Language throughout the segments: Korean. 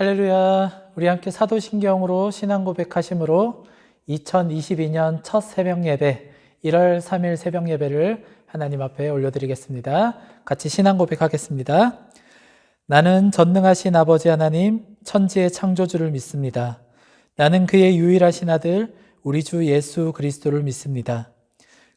할렐루야. 우리 함께 사도신경으로 신앙 고백하심으로 2022년 첫 새벽 예배 1월 3일 새벽 예배를 하나님 앞에 올려드리겠습니다. 같이 신앙 고백하겠습니다. 나는 전능하신 아버지 하나님 천지의 창조주를 믿습니다. 나는 그의 유일하신 아들 우리 주 예수 그리스도를 믿습니다.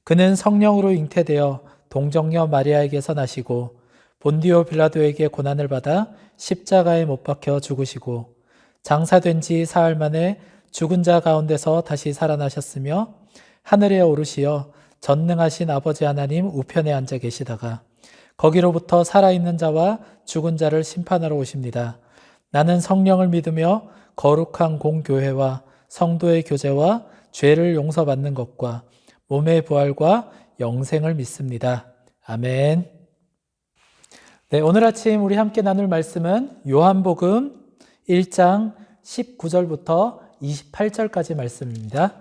그는 성령으로 잉태되어 동정녀 마리아에게서 나시고 본디오 빌라도에게 고난을 받아 십자가에 못 박혀 죽으시고 장사된 지 사흘 만에 죽은 자 가운데서 다시 살아나셨으며 하늘에 오르시어 전능하신 아버지 하나님 우편에 앉아 계시다가 거기로부터 살아있는 자와 죽은 자를 심판하러 오십니다. 나는 성령을 믿으며 거룩한 공교회와 성도의 교제와 죄를 용서받는 것과 몸의 부활과 영생을 믿습니다. 아멘. 네, 오늘 아침 우리 함께 나눌 말씀은 요한복음 1장 19절부터 28절까지 말씀입니다.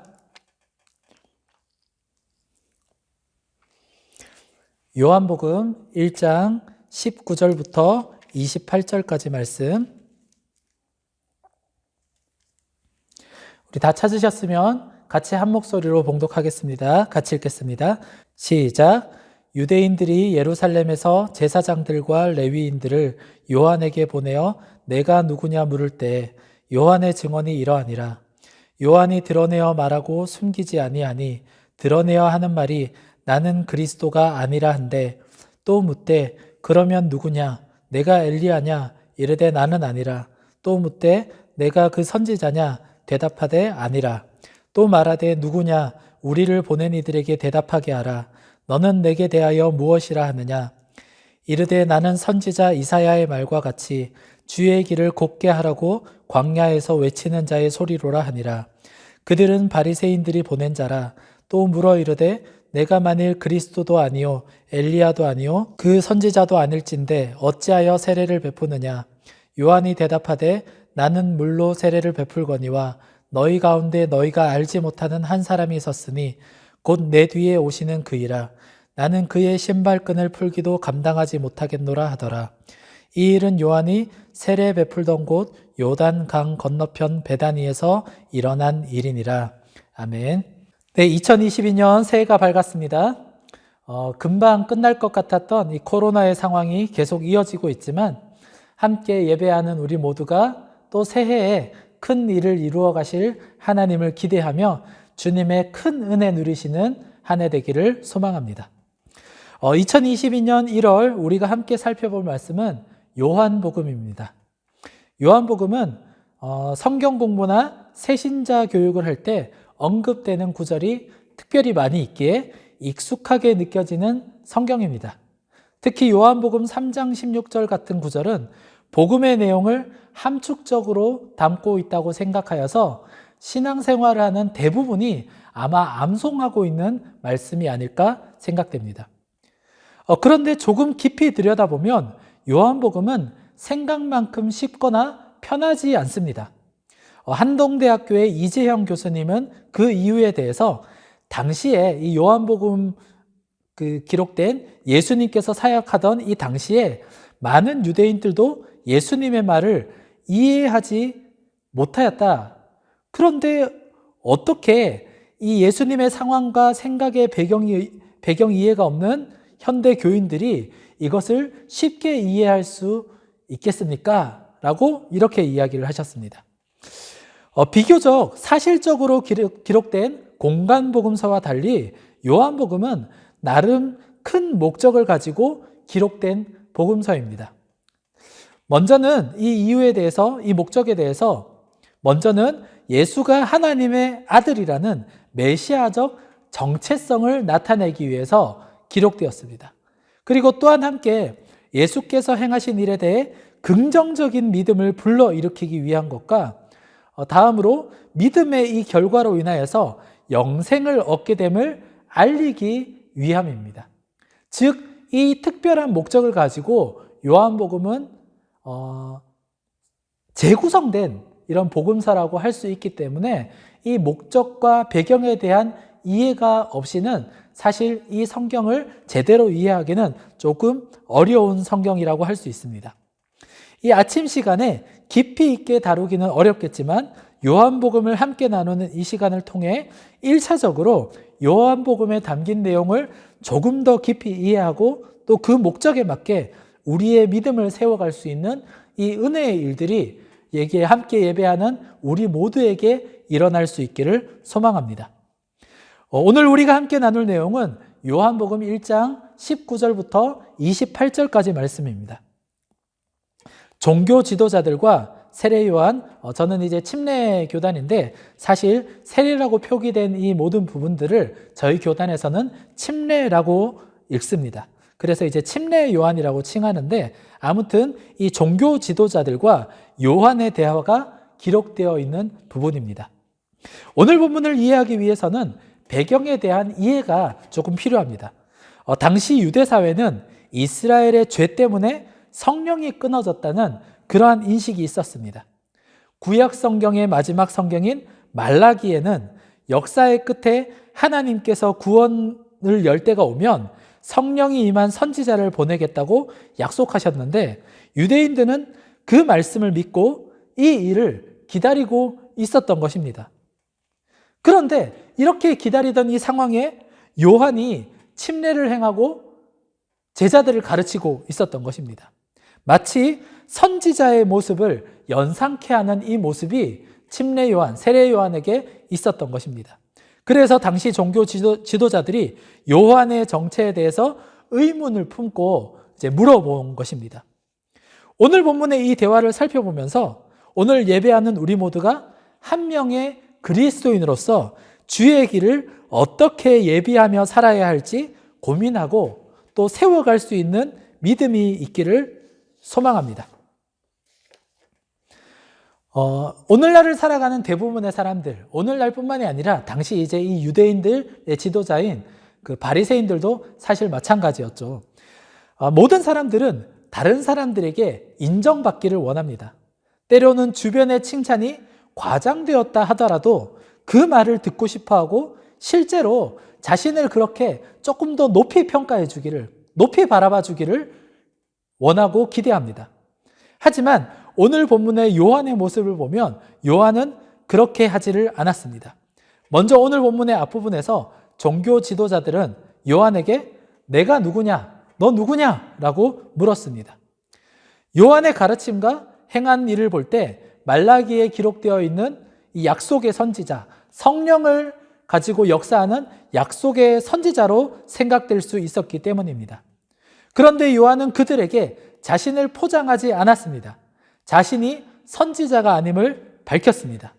요한복음 1장 19절부터 28절까지 말씀. 우리 다 찾으셨으면 같이 한 목소리로 봉독하겠습니다. 같이 읽겠습니다. 시작. 유대인들이 예루살렘에서 제사장들과 레위인들을 요한에게 보내어 내가 누구냐 물을 때 요한의 증언이 이러하니라. 요한이 드러내어 말하고 숨기지 아니하니 드러내어 하는 말이 나는 그리스도가 아니라 한데 또 묻되 그러면 누구냐 내가 엘리야냐 이르되 나는 아니라 또 묻되 내가 그 선지자냐 대답하되 아니라 또 말하되 누구냐 우리를 보낸 이들에게 대답하게 하라. 너는 내게 대하여 무엇이라 하느냐? 이르되 나는 선지자 이사야의 말과 같이 주의 길을 곱게 하라고 광야에서 외치는 자의 소리로라 하니라. 그들은 바리새인들이 보낸 자라. 또 물어 이르되 내가 만일 그리스도도 아니요 엘리야도 아니요 그 선지자도 아닐진데 어찌하여 세례를 베푸느냐? 요한이 대답하되 나는 물로 세례를 베풀거니와 너희 가운데 너희가 알지 못하는 한 사람이 섰으니 곧 내 뒤에 오시는 그이라. 나는 그의 신발끈을 풀기도 감당하지 못하겠노라 하더라. 이 일은 요한이 세례 베풀던 곳 요단 강 건너편 베다니에서 일어난 일이니라. 아멘. 네, 2022년 새해가 밝았습니다. 금방 끝날 것 같았던 이 코로나의 상황이 계속 이어지고 있지만 함께 예배하는 우리 모두가 또 새해에 큰 일을 이루어 가실 하나님을 기대하며 주님의 큰 은혜 누리시는 한 해 되기를 소망합니다. 2022년 1월 우리가 함께 살펴볼 말씀은 요한복음입니다. 요한복음은 성경 공부나 새신자 교육을 할 때 언급되는 구절이 특별히 많이 있기에 익숙하게 느껴지는 성경입니다. 특히 요한복음 3장 16절 같은 구절은 복음의 내용을 함축적으로 담고 있다고 생각하여서 신앙생활을 하는 대부분이 아마 암송하고 있는 말씀이 아닐까 생각됩니다. 그런데 조금 깊이 들여다보면 요한복음은 생각만큼 쉽거나 편하지 않습니다. 한동대학교의 이재형 교수님은 그 이유에 대해서 당시에 이 요한복음 기록된 예수님께서 사역하던 이 당시에 많은 유대인들도 예수님의 말을 이해하지 못하였다. 그런데 어떻게 이 예수님의 상황과 생각의 배경 이해가 없는 현대 교인들이 이것을 쉽게 이해할 수 있겠습니까? 라고 이렇게 이야기를 하셨습니다. 비교적 사실적으로 기록된 공간복음서와 달리 요한복음은 나름 큰 목적을 가지고 기록된 복음서입니다. 먼저는 이 이유에 대해서, 이 목적에 대해서 먼저는 예수가 하나님의 아들이라는 메시아적 정체성을 나타내기 위해서 기록되었습니다. 그리고 또한 함께 예수께서 행하신 일에 대해 긍정적인 믿음을 불러일으키기 위한 것과 다음으로 믿음의 이 결과로 인하여서 영생을 얻게 됨을 알리기 위함입니다. 즉, 이 특별한 목적을 가지고 요한복음은 재구성된 이런 복음서라고 할 수 있기 때문에 이 목적과 배경에 대한 이해가 없이는 사실 이 성경을 제대로 이해하기는 조금 어려운 성경이라고 할 수 있습니다. 이 아침 시간에 깊이 있게 다루기는 어렵겠지만 요한복음을 함께 나누는 이 시간을 통해 1차적으로 요한복음에 담긴 내용을 조금 더 깊이 이해하고 또 그 목적에 맞게 우리의 믿음을 세워갈 수 있는 이 은혜의 일들이 함께 예배하는 우리 모두에게 일어날 수 있기를 소망합니다. 오늘 우리가 함께 나눌 내용은 요한복음 1장 19절부터 28절까지 말씀입니다. 종교 지도자들과 세례 요한, 저는 이제 침례 교단인데 사실 세례라고 표기된 이 모든 부분들을 저희 교단에서는 침례라고 읽습니다. 그래서 이제 침례 요한이라고 칭하는데 아무튼 이 종교 지도자들과 요한의 대화가 기록되어 있는 부분입니다. 오늘 본문을 이해하기 위해서는 배경에 대한 이해가 조금 필요합니다. 당시 유대 사회는 이스라엘의 죄 때문에 성령이 끊어졌다는 그러한 인식이 있었습니다. 구약 성경의 마지막 성경인 말라기에는 역사의 끝에 하나님께서 구원을 열 때가 오면 성령이 임한 선지자를 보내겠다고 약속하셨는데 유대인들은 그 말씀을 믿고 이 일을 기다리고 있었던 것입니다. 그런데 이렇게 기다리던 이 상황에 요한이 침례를 행하고 제자들을 가르치고 있었던 것입니다. 마치 선지자의 모습을 연상케 하는 이 모습이 침례 요한, 세례 요한에게 있었던 것입니다. 그래서 당시 종교 지도자들이 요한의 정체에 대해서 의문을 품고 이제 물어본 것입니다. 오늘 본문의 이 대화를 살펴보면서 오늘 예배하는 우리 모두가 한 명의 그리스도인으로서 주의 길을 어떻게 예비하며 살아야 할지 고민하고 또 세워갈 수 있는 믿음이 있기를 소망합니다. 오늘날을 살아가는 대부분의 사람들, 오늘날뿐만이 아니라 당시 이제 이 유대인들의 지도자인 그 바리새인들도 사실 마찬가지였죠. 모든 사람들은 다른 사람들에게 인정받기를 원합니다. 때로는 주변의 칭찬이 과장되었다 하더라도 그 말을 듣고 싶어하고 실제로 자신을 그렇게 조금 더 높이 평가해 주기를, 높이 바라봐 주기를 원하고 기대합니다. 하지만 오늘 본문의 요한의 모습을 보면 요한은 그렇게 하지를 않았습니다. 먼저 오늘 본문의 앞부분에서 종교 지도자들은 요한에게 내가 누구냐? 너 누구냐? 라고 물었습니다. 요한의 가르침과 행한 일을 볼 때 말라기에 기록되어 있는 이 약속의 선지자, 성령을 가지고 역사하는 약속의 선지자로 생각될 수 있었기 때문입니다. 그런데 요한은 그들에게 자신을 포장하지 않았습니다. 자신이 선지자가 아님을 밝혔습니다.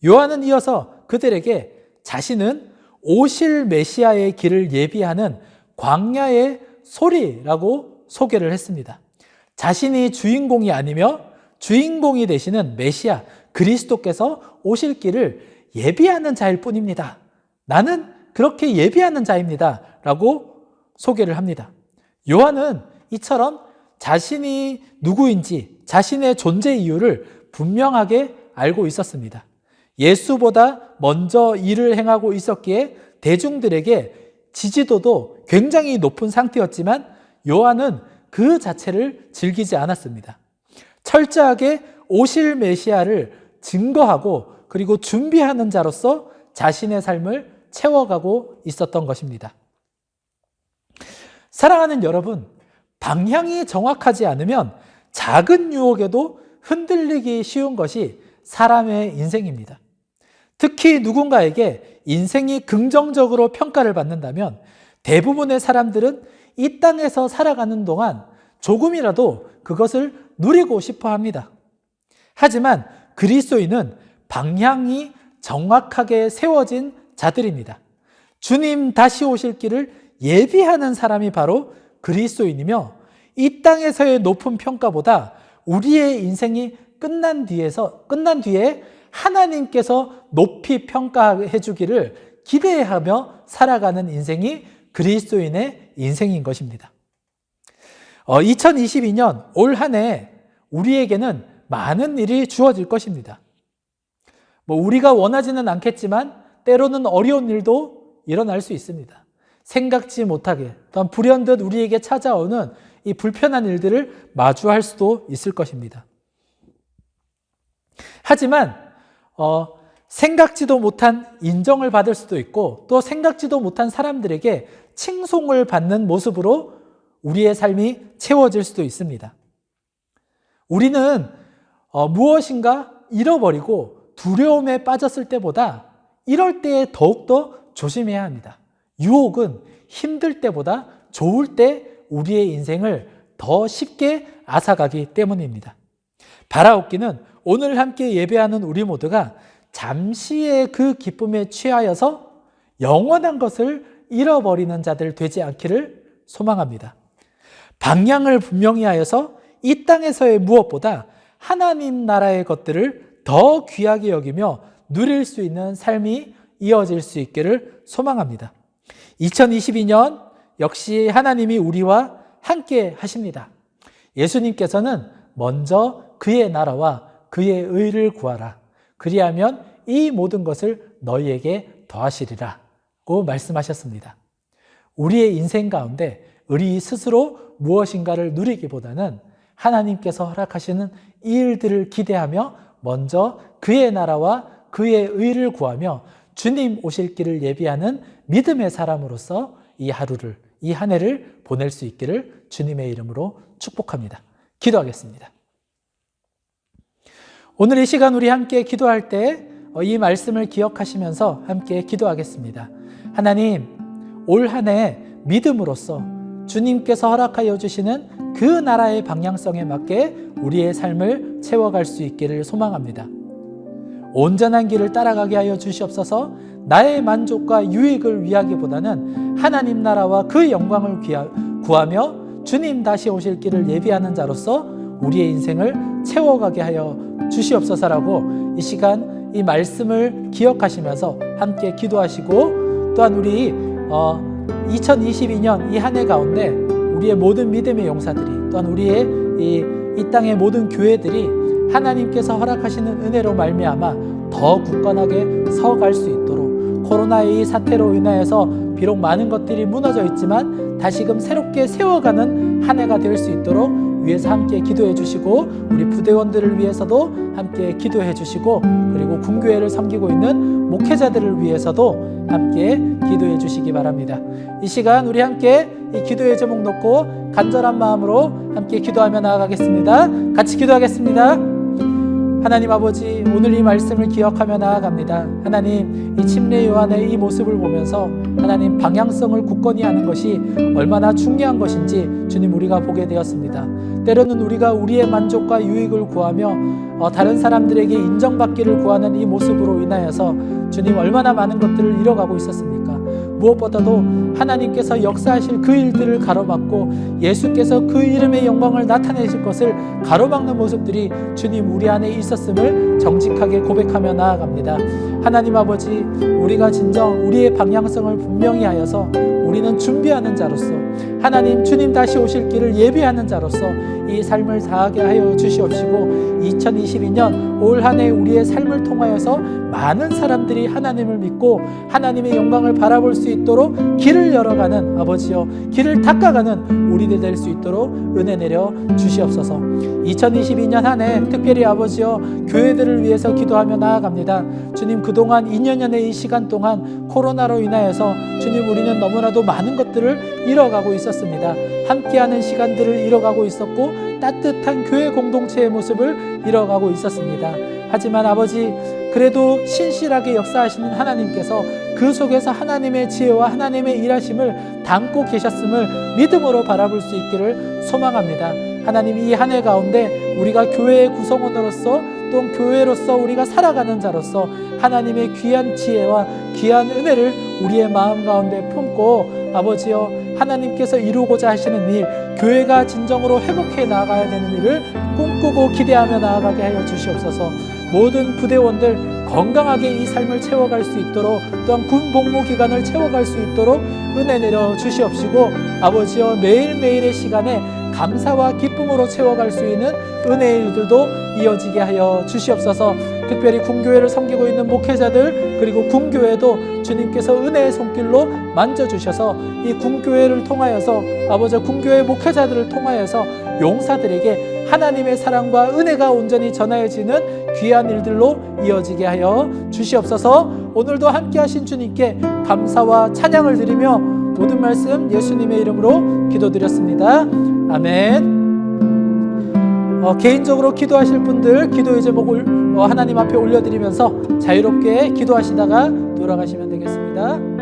요한은 이어서 그들에게 자신은 오실 메시아의 길을 예비하는 광야의 소리라고 소개를 했습니다. 자신이 주인공이 아니며 주인공이 되시는 메시아 그리스도께서 오실 길을 예비하는 자일 뿐입니다. 나는 그렇게 예비하는 자입니다. 라고 소개를 합니다. 요한은 이처럼 자신이 누구인지 자신의 존재 이유를 분명하게 알고 있었습니다. 예수보다 먼저 일을 행하고 있었기에 대중들에게 지지도도 굉장히 높은 상태였지만 요한은 그 자체를 즐기지 않았습니다. 철저하게 오실 메시아를 증거하고 그리고 준비하는 자로서 자신의 삶을 채워가고 있었던 것입니다. 사랑하는 여러분, 방향이 정확하지 않으면 작은 유혹에도 흔들리기 쉬운 것이 사람의 인생입니다. 특히 누군가에게 인생이 긍정적으로 평가를 받는다면 대부분의 사람들은 이 땅에서 살아가는 동안 조금이라도 그것을 누리고 싶어 합니다. 하지만 그리스도인은 방향이 정확하게 세워진 자들입니다. 주님 다시 오실 길을 예비하는 사람이 바로 그리스도인이며 이 땅에서의 높은 평가보다 우리의 인생이 끝난 뒤에 하나님께서 높이 평가해 주기를 기대하며 살아가는 인생이 그리스도인의 인생인 것입니다. 2022년 올 한 해 우리에게는 많은 일이 주어질 것입니다. 우리가 원하지는 않겠지만 때로는 어려운 일도 일어날 수 있습니다. 생각지 못하게 또한 불현듯 우리에게 찾아오는 이 불편한 일들을 마주할 수도 있을 것입니다. 하지만 생각지도 못한 인정을 받을 수도 있고 또 생각지도 못한 사람들에게 칭송을 받는 모습으로 우리의 삶이 채워질 수도 있습니다. 우리는 무엇인가 잃어버리고 두려움에 빠졌을 때보다 이럴 때에 더욱더 조심해야 합니다. 유혹은 힘들 때보다 좋을 때 우리의 인생을 더 쉽게 앗아가기 때문입니다. 바라옵기는 오늘 함께 예배하는 우리 모두가 잠시의 그 기쁨에 취하여서 영원한 것을 잃어버리는 자들 되지 않기를 소망합니다. 방향을 분명히 하여서 이 땅에서의 무엇보다 하나님 나라의 것들을 더 귀하게 여기며 누릴 수 있는 삶이 이어질 수 있기를 소망합니다. 2022년 역시 하나님이 우리와 함께 하십니다. 예수님께서는 먼저 그의 나라와 그의 의를 구하라. 그리하면 이 모든 것을 너희에게 더하시리라고 말씀하셨습니다. 우리의 인생 가운데 우리 스스로 무엇인가를 누리기보다는 하나님께서 허락하시는 이 일들을 기대하며 먼저 그의 나라와 그의 의를 구하며 주님 오실 길을 예비하는 믿음의 사람으로서 이 하루를, 이 한 해를 보낼 수 있기를 주님의 이름으로 축복합니다. 기도하겠습니다. 오늘 이 시간 우리 함께 기도할 때 이 말씀을 기억하시면서 함께 기도하겠습니다. 하나님, 올 한 해 믿음으로써 주님께서 허락하여 주시는 그 나라의 방향성에 맞게 우리의 삶을 채워갈 수 있기를 소망합니다. 온전한 길을 따라가게 하여 주시옵소서. 나의 만족과 유익을 위하기보다는 하나님 나라와 그 영광을 구하며 주님 다시 오실 길을 예비하는 자로서 우리의 인생을 채워가게 하여 주시옵소서라고 이 시간 이 말씀을 기억하시면서 함께 기도하시고, 또한 우리 2022년 이 한 해 가운데 우리의 모든 믿음의 용사들이, 또한 우리의 이 땅의 모든 교회들이 하나님께서 허락하시는 은혜로 말미암아 더 굳건하게 서갈 수 있도록, 코로나의 이 사태로 인하여서 비록 많은 것들이 무너져 있지만 다시금 새롭게 세워가는 한 해가 될 수 있도록 위해서 함께 기도해 주시고, 우리 부대원들을 위해서도 함께 기도해 주시고, 그리고 군교회를 섬기고 있는 목회자들을 위해서도 함께 기도해 주시기 바랍니다. 이 시간 우리 함께 이 기도의 제목 놓고 간절한 마음으로 함께 기도하며 나아가겠습니다. 같이 기도하겠습니다. 하나님 아버지, 오늘 이 말씀을 기억하며 나아갑니다. 하나님, 이 침례 요한의 이 모습을 보면서 하나님 방향성을 굳건히 하는 것이 얼마나 중요한 것인지 주님 우리가 보게 되었습니다. 때로는 우리가 우리의 만족과 유익을 구하며 다른 사람들에게 인정받기를 구하는 이 모습으로 인하여서 주님 얼마나 많은 것들을 잃어가고 있었습니까? 무엇보다도 하나님께서 역사하실 그 일들을 가로막고 예수께서 그 이름의 영광을 나타내실 것을 가로막는 모습들이 주님 우리 안에 있었음을 정직하게 고백하며 나아갑니다. 하나님 아버지, 우리가 진정 우리의 방향성을 분명히 하여서 우리는 준비하는 자로서, 하나님 주님 다시 오실 길을 예비하는 자로서 이 삶을 다하게 하여 주시옵시고, 2022년 올 한 해 우리의 삶을 통하여서 많은 사람들이 하나님을 믿고 하나님의 영광을 바라볼 수 있도록 길을 열어가는, 아버지여 길을 닦아가는 우리들 될 수 있도록 은혜 내려 주시옵소서. 2022년 한 해 특별히 아버지여 교회들을 위해서 기도하며 나아갑니다. 주님, 그동안 2년여의 이 시간 동안 코로나로 인하여서 주님 우리는 너무나도 많은 것들을 잃어가고 있었습니다. 함께하는 시간들을 잃어가고 있었고 따뜻한 교회 공동체의 모습을 잃어가고 있었습니다. 하지만 아버지, 그래도 신실하게 역사하시는 하나님께서 그 속에서 하나님의 지혜와 하나님의 일하심을 담고 계셨음을 믿음으로 바라볼 수 있기를 소망합니다. 하나님, 이 한 해 가운데 우리가 교회의 구성원으로서 또 교회로서 우리가 살아가는 자로서 하나님의 귀한 지혜와 귀한 은혜를 우리의 마음 가운데 품고 아버지여 하나님께서 이루고자 하시는 일, 교회가 진정으로 회복해 나아가야 되는 일을 꿈꾸고 기대하며 나아가게 하여 주시옵소서. 모든 부대원들 건강하게 이 삶을 채워갈 수 있도록, 또한 군 복무 기간을 채워갈 수 있도록 은혜 내려 주시옵시고, 아버지여 매일매일의 시간에 감사와 기쁨으로 채워갈 수 있는 은혜의 일들도 이어지게 하여 주시옵소서. 특별히 군교회를 섬기고 있는 목회자들, 그리고 군교회도 주님께서 은혜의 손길로 만져주셔서 이 군교회를 통하여서, 아버지 군교회 목회자들을 통하여서 용사들에게 하나님의 사랑과 은혜가 온전히 전하여지는 귀한 일들로 이어지게 하여 주시옵소서. 오늘도 함께 하신 주님께 감사와 찬양을 드리며 모든 말씀 예수님의 이름으로 기도드렸습니다. 아멘. 개인적으로 기도하실 분들 기도의 제목을 하나님 앞에 올려드리면서 자유롭게 기도하시다가 돌아가시면 되겠습니다.